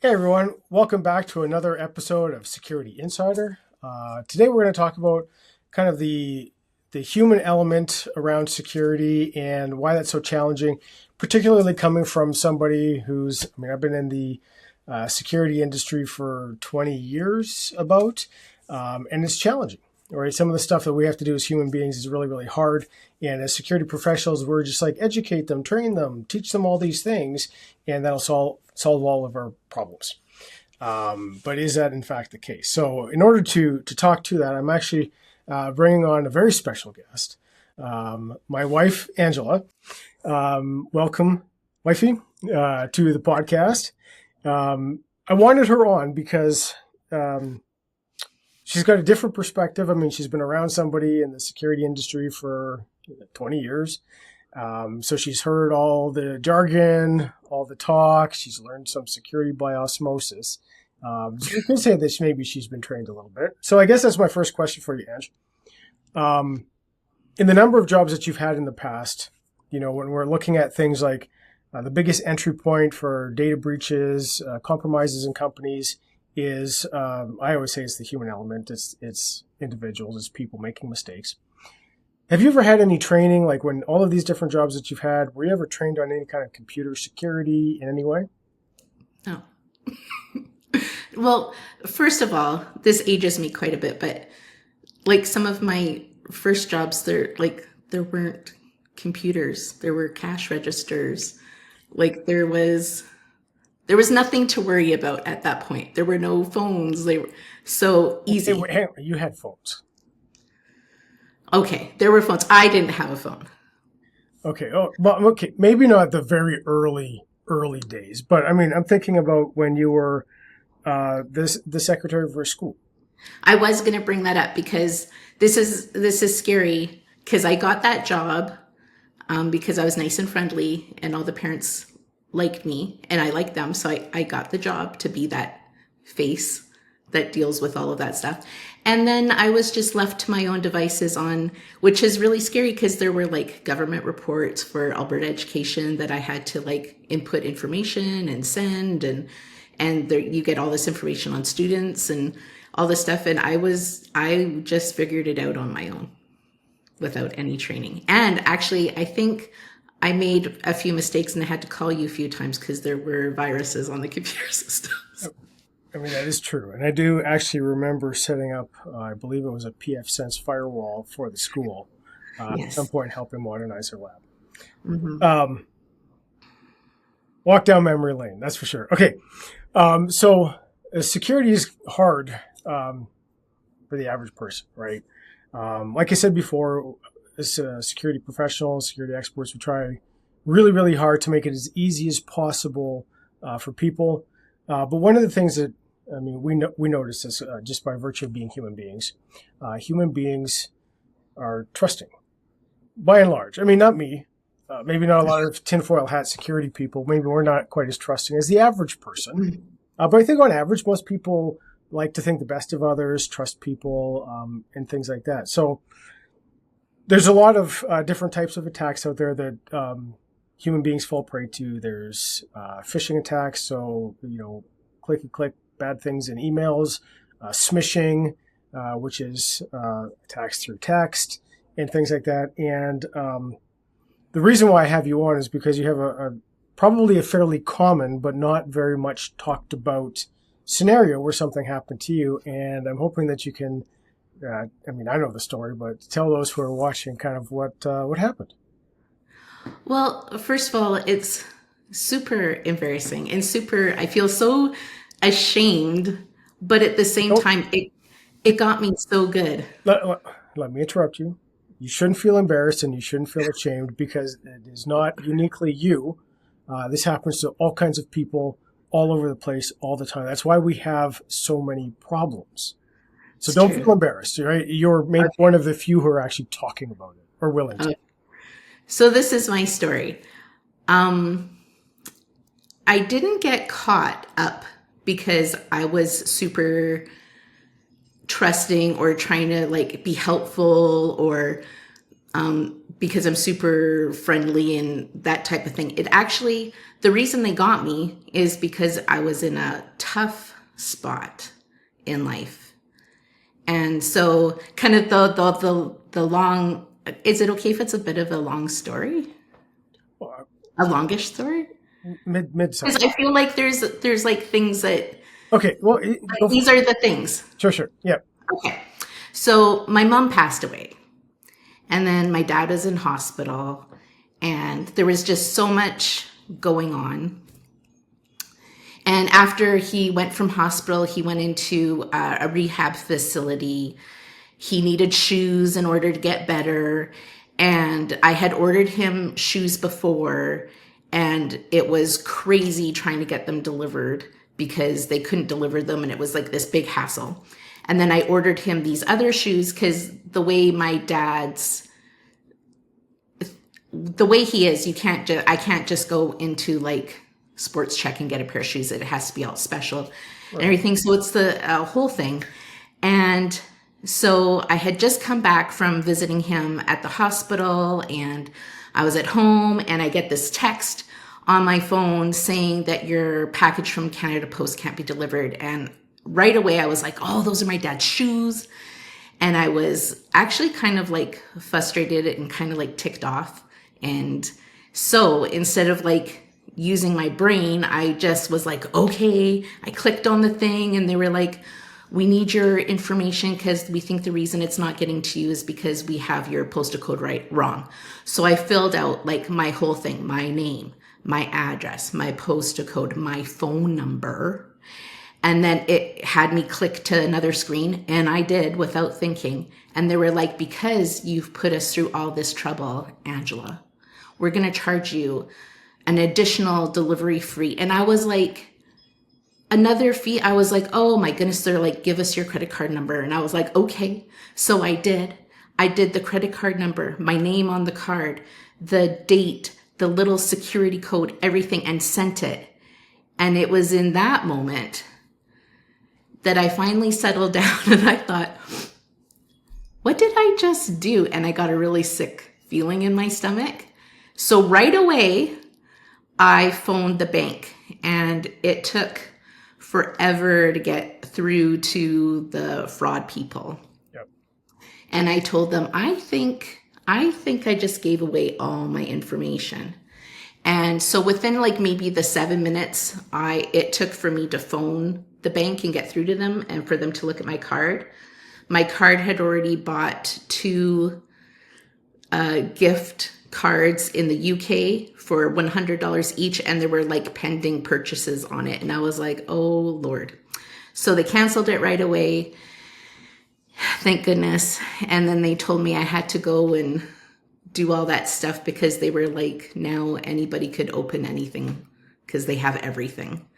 Hey everyone, welcome back to another episode of Security Insider. Today we're going to talk about kind of the human element around security and why that's so challenging, particularly coming from somebody I've been in the security industry for 20 years and it's challenging. Right, some of the stuff that we have to do as human beings is really, really hard. And as security professionals, we're just like educate them, train them, teach them all these things, and that'll solve all of our problems. But is that in fact the case? So in order to talk to that, I'm actually bringing on a very special guest, my wife, Angela. Welcome, wifey, to the podcast. I wanted her on because she's got a different perspective. I mean, she's been around somebody in the security industry for 20 years. So she's heard all the jargon, all the talk. She's learned some security by osmosis. So you could say that maybe she's been trained a little bit. So I guess that's my first question for you, Ange. In the number of jobs that you've had in the past, when we're looking at things like the biggest entry point for data breaches, compromises in companies is, I always say it's the human element. It's individuals, it's people making mistakes. Have you ever had any training, like when all of these different jobs that you've had, were you ever trained on any kind of computer security in any way? No. Well, first of all, this ages me quite a bit, but like some of my first jobs, there weren't computers. There were cash registers. Like there was nothing to worry about at that point. There were no phones. They were so easy. Hang on, you had phones. Okay, there were phones. I didn't have a phone. Okay. Oh, well, okay. Maybe not the very early days, but I mean, I'm thinking about when you were the secretary for a school. I was going to bring that up because this is scary because I got that job because I was nice and friendly and all the parents liked me and I liked them. So I got the job to be that face that deals with all of that stuff. And then I was just left to my own devices which is really scary because there were like government reports for Alberta education that I had to like input information and send and there, you get all this information on students and all this stuff. And I just figured it out on my own without any training. And actually, I think I made a few mistakes and I had to call you a few times because there were viruses on the computer systems. I mean, that is true. And I do actually remember setting up, I believe it was a PF-Sense firewall for the school Yes. at some point helping modernize their lab. Mm-hmm. Walk down memory lane, that's for sure. Okay. So security is hard for the average person, right? Like I said before, as security professionals, security experts, we try really, really hard to make it as easy as possible for people. But one of the things that, I mean, we notice this just by virtue of being human beings. Human beings are trusting, by and large. I mean, not me. Maybe not a lot of tinfoil hat security people. Maybe we're not quite as trusting as the average person. But I think on average, most people like to think the best of others, trust people, and things like that. So there's a lot of different types of attacks out there that human beings fall prey to. There's phishing attacks, so click bad things in emails, smishing, which is attacks through text and things like that. And the reason why I have you on is because you have probably a fairly common but not very much talked about scenario where something happened to you, and I'm hoping that you can. I mean, I know the story, but tell those who are watching kind of what happened. Well, first of all, it's super embarrassing and I feel so ashamed, but at the same time, it got me so good. Let me interrupt you. You shouldn't feel embarrassed and you shouldn't feel ashamed because it is not uniquely you. This happens to all kinds of people all over the place all the time. That's why we have so many problems. So It's don't true. feel embarrassed, right? You're maybe one of the few who are actually talking about it or willing to. Okay. So this is my story. I didn't get caught up because I was super trusting or trying to like be helpful or because I'm super friendly and that type of thing. It actually, the reason they got me is because I was in a tough spot in life. And so kind of the long, is it okay if it's a bit of a long story? Well, A longish story? mid Because size. I feel like there's like things that, Okay, well, like, these are the things. sure, yeah. Okay. So my mom passed away. And then my dad was in hospital. And there was just so much going on. And after he went from hospital, he went into a rehab facility. He needed shoes in order to get better. And I had ordered him shoes before, and it was crazy trying to get them delivered because they couldn't deliver them, and it was like this big hassle. And then I ordered him these other shoes because the way he is, I can't just go into like Sports Check and get a pair of shoes. It has to be all special and everything. So it's the whole thing. And so I had just come back from visiting him at the hospital, and I was at home, and I get this text on my phone saying that your package from Canada Post can't be delivered. And right away I was like, oh, those are my dad's shoes. And I was actually kind of like frustrated and kind of like ticked off. And so instead of like using my brain, I just was like, okay, I clicked on the thing, and they were like, we need your information because we think the reason it's not getting to you is because we have your postal code wrong. So I filled out like my whole thing, my name, my address, my postal code, my phone number. And then it had me click to another screen, and I did without thinking. And they were like, because you've put us through all this trouble, Angela, we're going to charge you an additional delivery fee. And I was like, another fee. I was like, oh my goodness, they're like, give us your credit card number. And I was like, okay. So I did the credit card number, my name on the card, the date, the little security code, everything, and sent it. And it was in that moment that I finally settled down, and I thought, what did I just do? And I got a really sick feeling in my stomach. So right away, I phoned the bank, and it took forever to get through to the fraud people. Yep. And I told them, I think I just gave away all my information. And so within like maybe the 7 minutes it took for me to phone the bank and get through to them, and for them to look at my card. My card had already bought 2 gift cards in the UK for $100 each, and there were like pending purchases on it. And I was like, oh Lord. So they canceled it right away. Thank goodness. And then they told me I had to go and do all that stuff because they were like, now anybody could open anything because they have everything.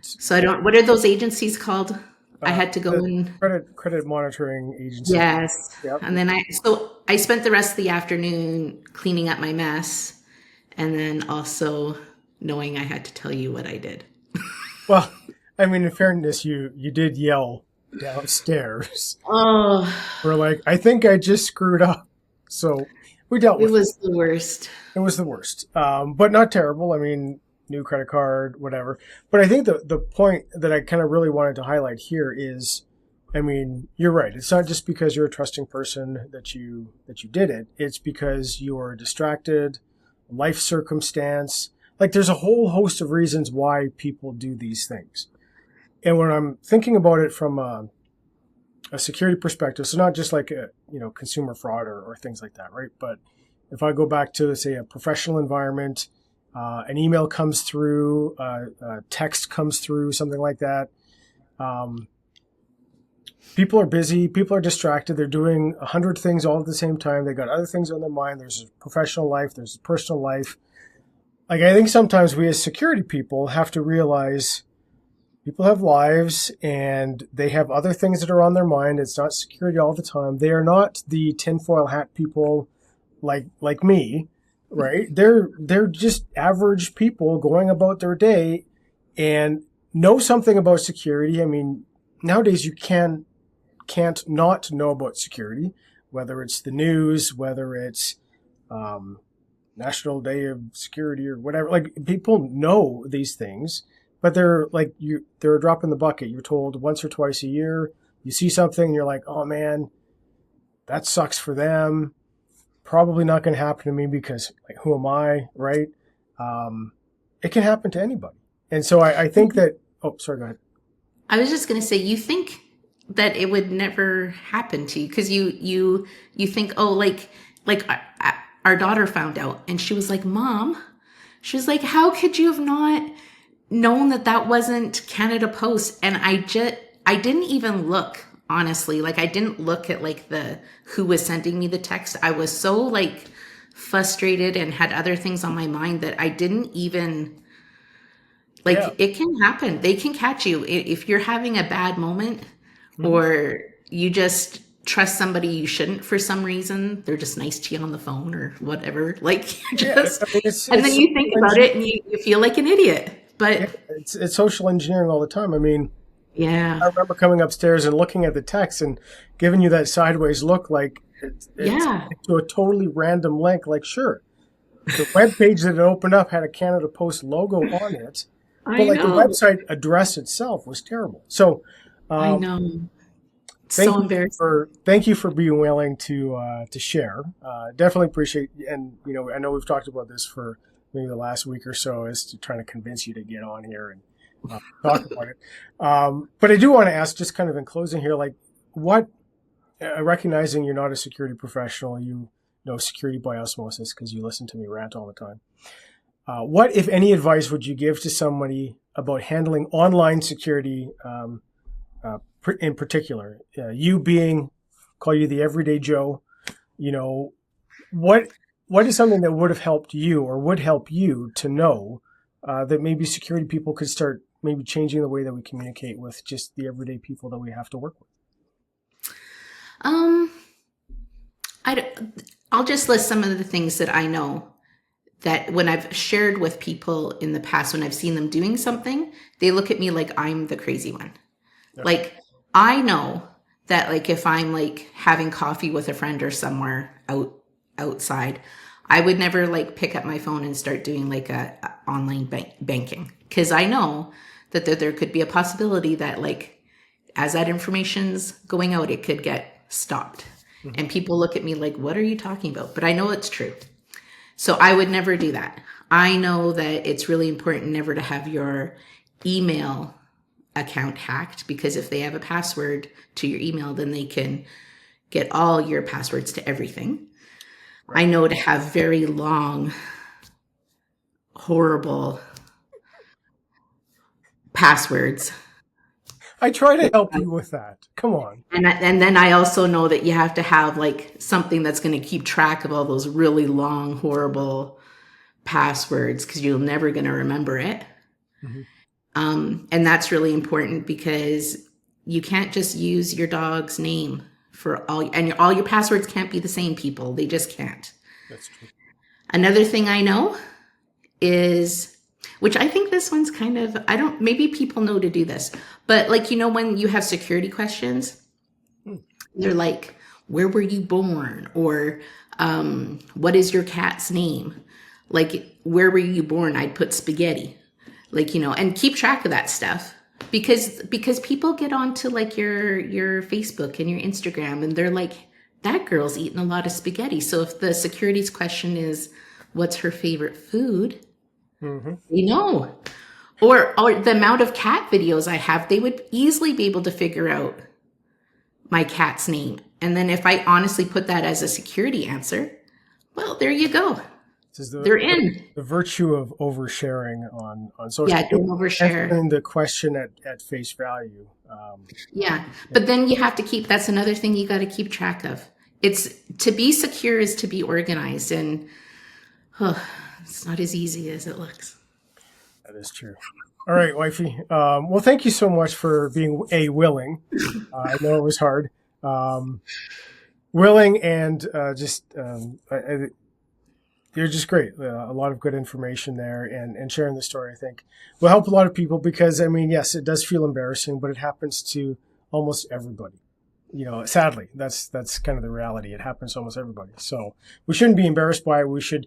So what are those agencies called? I had to go and credit monitoring agency. Yes. Yep. And then I spent the rest of the afternoon cleaning up my mess, and then also knowing I had to tell you what I did. Well, I mean, in fairness, you did yell downstairs. Oh, We're like, I think I just screwed up. So we dealt with it. It was the worst. It was the worst, but not terrible. I mean, new credit card, whatever. But I think the point that I kind of really wanted to highlight here is, I mean, you're right. It's not just because you're a trusting person that you did it. It's because you're distracted, life circumstance. Like there's a whole host of reasons why people do these things. And when I'm thinking about it from a security perspective, so not just like consumer fraud or things like that, right? But if I go back to, say, a professional environment, an email comes through, a text comes through, something like that. People are busy. People are distracted. They're doing 100 things all at the same time. They got other things on their mind. There's a professional life. There's a personal life. Like, I think sometimes we as security people have to realize people have lives and they have other things that are on their mind. It's not security all the time. They are not the tinfoil hat people like me. Right? They're just average people going about their day and know something about security. I mean, nowadays you can't not know about security, whether it's the news, whether it's National Day of Security or whatever. Like, people know these things, but they're like, they're a drop in the bucket. You're told once or twice a year, you see something and you're like, oh man, that sucks for them. Probably not going to happen to me because, like, who am I, right? It can happen to anybody. And so I think that, oh, sorry, go ahead. I was just going to say, you think that it would never happen to you because you think, oh, like our daughter found out and she was like, Mom, she was like, how could you have not known that that wasn't Canada Post? And I didn't even look, honestly. Like, I didn't look at like the who was sending me the text. I was so like frustrated and had other things on my mind that I didn't even like. Yeah. It can happen. They can catch you if you're having a bad moment, or you just trust somebody you shouldn't for some reason. They're just nice to you on the phone or whatever. Like, just, I mean, and then you think about it and you feel like an idiot. But it's social engineering all the time. I mean, yeah, I remember coming upstairs and looking at the text and giving you that sideways look, like it's to a totally random link. Like, sure, the web page that it opened up had a Canada Post logo on it, but like the website address itself was terrible. So I know. So embarrassing. Thank you for being willing to share. Definitely appreciate, and I know we've talked about this for maybe the last week or so, as to trying to convince you to get on here and talk about it. But I do want to ask, just kind of in closing here, like, what, recognizing you're not a security professional, you know security by osmosis because you listen to me rant all the time. What, if any, advice would you give to somebody about handling online security? In particular, you being, call you the everyday Joe, what is something that would have helped you or would help you to know that maybe security people could start maybe changing the way that we communicate with just the everyday people that we have to work with? I'll just list some of the things that I know that when I've shared with people in the past, when I've seen them doing something, they look at me like I'm the crazy one. Okay. Like, I know that, like, if I'm like having coffee with a friend or somewhere outside, I would never like pick up my phone and start doing like a online banking, because I know that there could be a possibility that, like, as that information's going out, it could get stopped. Mm-hmm. And people look at me like, what are you talking about? But I know it's true. So I would never do that. I know that it's really important never to have your email account hacked, because if they have a password to your email, then they can get all your passwords to everything. Right. I know to have very long, horrible passwords. I try to help you with that. Come on. And then I also know that you have to have like something that's going to keep track of all those really long, horrible passwords, because you're never going to remember it. Mm-hmm. And that's really important, because you can't just use your dog's name for all your passwords can't be the same, people. They just can't. That's true. Another thing I know is, which I think this one's kind of, maybe people know to do this, but like, when you have security questions, they're like, where were you born? Or what is your cat's name? Like, where were you born? I'd put spaghetti. Like, and keep track of that stuff, because people get onto like your Facebook and your Instagram and they're like, that girl's eating a lot of spaghetti. So if the securities question is, what's her favorite food? Mm-hmm. Or the amount of cat videos I have, they would easily be able to figure out my cat's name. And then if I honestly put that as a security answer, well, there you go. They're in. The virtue of oversharing on social media. Yeah, don't overshare. And the question at face value. But then you have to keep, that's another thing you got to keep track of. It's to be secure is to be organized, and it's not as easy as it looks. That is true. All right, wifey. Well, thank you so much for being willing. I know it was hard. Willing and you're just great. A lot of good information there, and sharing the story, I think, will help a lot of people, because, I mean, yes, it does feel embarrassing, but it happens to almost everybody. sadly, that's kind of the reality. It happens to almost everybody. So we shouldn't be embarrassed by it. We should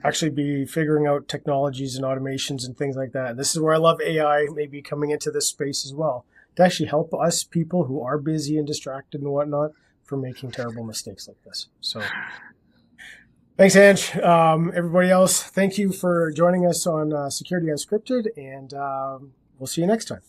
actually be figuring out technologies and automations and things like that. And this is where I love AI maybe coming into this space as well, to actually help us people who are busy and distracted and whatnot from making terrible mistakes like this. So thanks, Ange. Everybody else, thank you for joining us on Security Unscripted, and we'll see you next time.